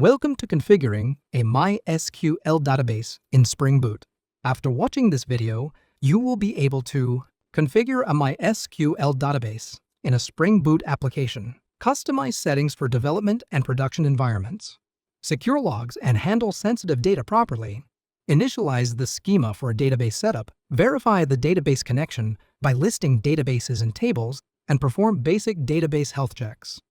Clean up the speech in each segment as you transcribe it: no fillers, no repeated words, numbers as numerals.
Welcome to configuring a MySQL database in Spring Boot. After watching this video, you will be able to configure a MySQL database in a Spring Boot application, customize settings for development and production environments, secure logs and handle sensitive data properly, initialize the schema for a database setup, verify the database connection by listing databases and tables, and perform basic database health checks.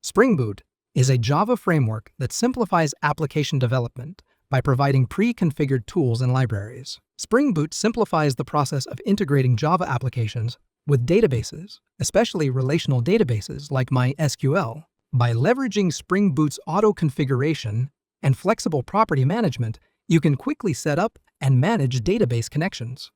Spring Boot is a Java framework that simplifies application development by providing pre-configured tools and libraries. Spring Boot simplifies the process of integrating Java applications with databases, especially relational databases like MySQL. By leveraging Spring Boot's auto-configuration and flexible property management, you can quickly set up and manage database connections.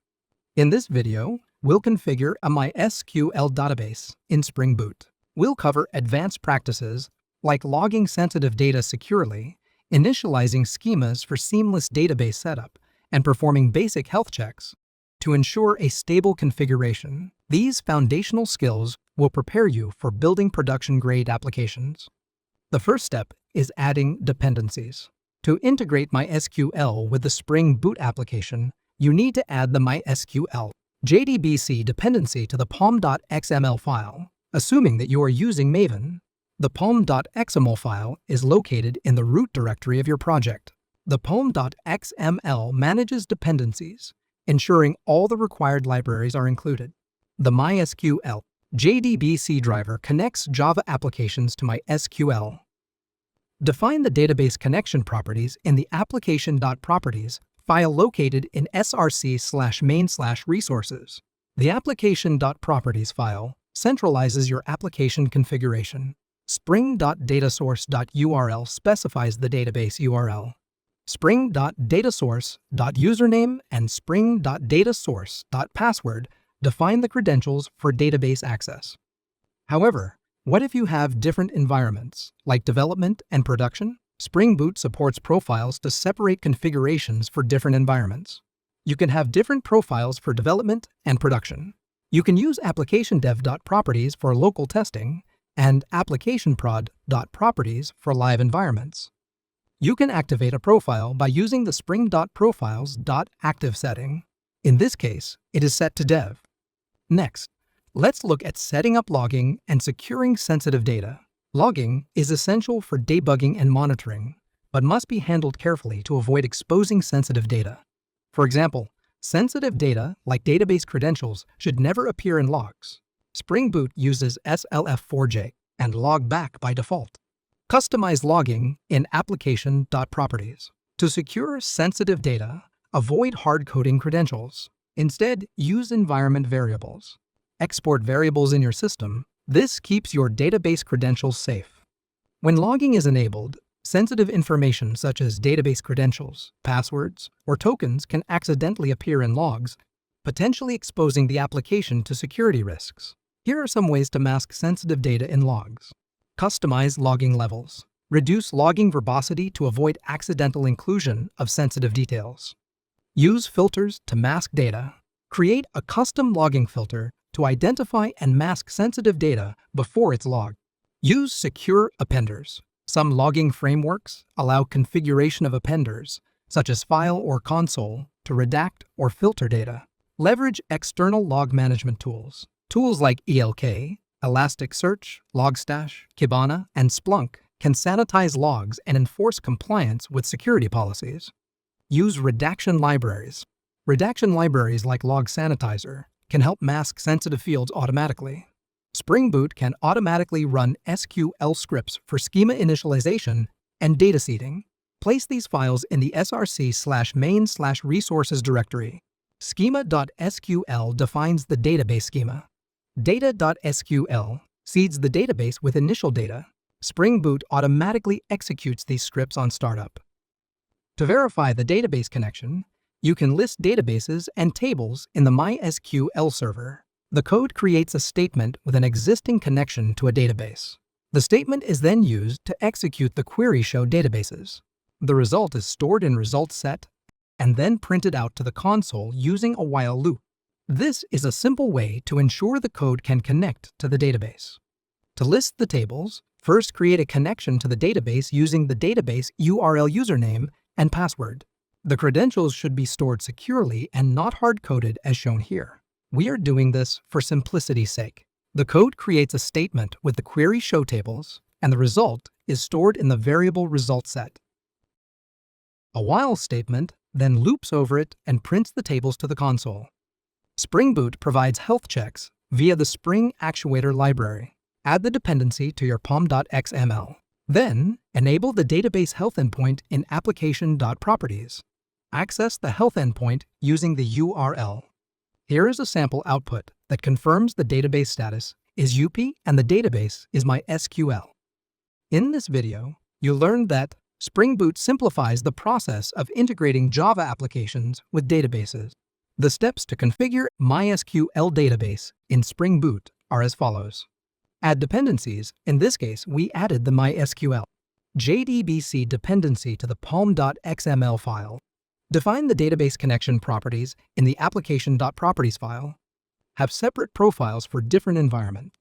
In this video, we'll configure a MySQL database in Spring Boot. We'll cover advanced practices like logging sensitive data securely, initializing schemas for seamless database setup, and performing basic health checks to ensure a stable configuration. These foundational skills will prepare you for building production-grade applications. The first step is adding dependencies. To integrate MySQL with the Spring Boot application, you need to add the MySQL JDBC dependency to the pom.xml file, assuming that you are using Maven. The pom.xml file is located in the root directory of your project. The pom.xml manages dependencies, ensuring all the required libraries are included. The MySQL JDBC driver connects Java applications to MySQL. Define the database connection properties in the application.properties file located in src/main/resources. The application.properties file centralizes your application configuration. Spring.datasource.url specifies the database URL. Spring.datasource.username and Spring.datasource.password define the credentials for database access. However, what if you have different environments, like development and production? Spring Boot supports profiles to separate configurations for different environments. You can have different profiles for development and production. You can use application.dev.properties for local testing and applicationprod.properties for live environments. You can activate a profile by using the spring.profiles.active setting. In this case, it is set to dev. Next, let's look at setting up logging and securing sensitive data. Logging is essential for debugging and monitoring, but must be handled carefully to avoid exposing sensitive data. For example, sensitive data like database credentials should never appear in logs. Spring Boot uses SLF4J and logback by default. Customize logging in application.properties. To secure sensitive data, avoid hard-coding credentials. Instead, use environment variables. Export variables in your system. This keeps your database credentials safe. When logging is enabled, sensitive information such as database credentials, passwords, or tokens can accidentally appear in logs, potentially exposing the application to security risks. Here are some ways to mask sensitive data in logs. Customize logging levels. Reduce logging verbosity to avoid accidental inclusion of sensitive details. Use filters to mask data. Create a custom logging filter to identify and mask sensitive data before it's logged. Use secure appenders. Some logging frameworks allow configuration of appenders, such as file or console, to redact or filter data. Leverage external log management tools. Tools like ELK, Elasticsearch, Logstash, Kibana, and Splunk can sanitize logs and enforce compliance with security policies. Use redaction libraries. Redaction libraries like Log Sanitizer can help mask sensitive fields automatically. Spring Boot can automatically run SQL scripts for schema initialization and data seeding. Place these files in the src/main/resources directory. Schema.sql defines the database schema. Data.sql seeds the database with initial data. Spring Boot automatically executes these scripts on startup. To verify the database connection, you can list databases and tables in the MySQL server. The code creates a statement with an existing connection to a database. The statement is then used to execute the query show databases. The result is stored in results set and then printed out to the console using a while loop. This is a simple way to ensure the code can connect to the database. To list the tables, First, create a connection to the database using the database URL username and password. The credentials should be stored securely and not hard-coded as shown here. We are doing this for simplicity's sake. The code creates a statement with the query show tables, and the result is stored in the variable result set. A while statement then loops over it and prints the tables to the console. Spring Boot provides health checks via the Spring Actuator library. Add the dependency to your pom.xml. Then, enable the database health endpoint in application.properties. Access the health endpoint using the URL. Here is a sample output that confirms the database status is UP and the database is MySQL. In this video, you learned that Spring Boot simplifies the process of integrating Java applications with databases. The steps to configure MySQL database in Spring Boot are as follows. Add dependencies. In this case, we added the MySQL JDBC dependency to the pom.xml file. Define the database connection properties in the application.properties file. Have separate profiles for different environments.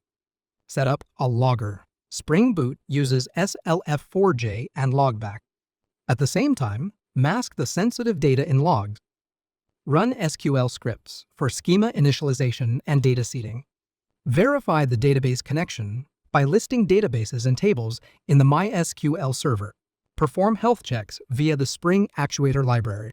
Set up a logger. Spring Boot uses SLF4J and logback. At the same time, mask the sensitive data in logs. Run SQL scripts for schema initialization and data seeding. Verify the database connection by listing databases and tables in the MySQL server. Perform health checks via the Spring Actuator library.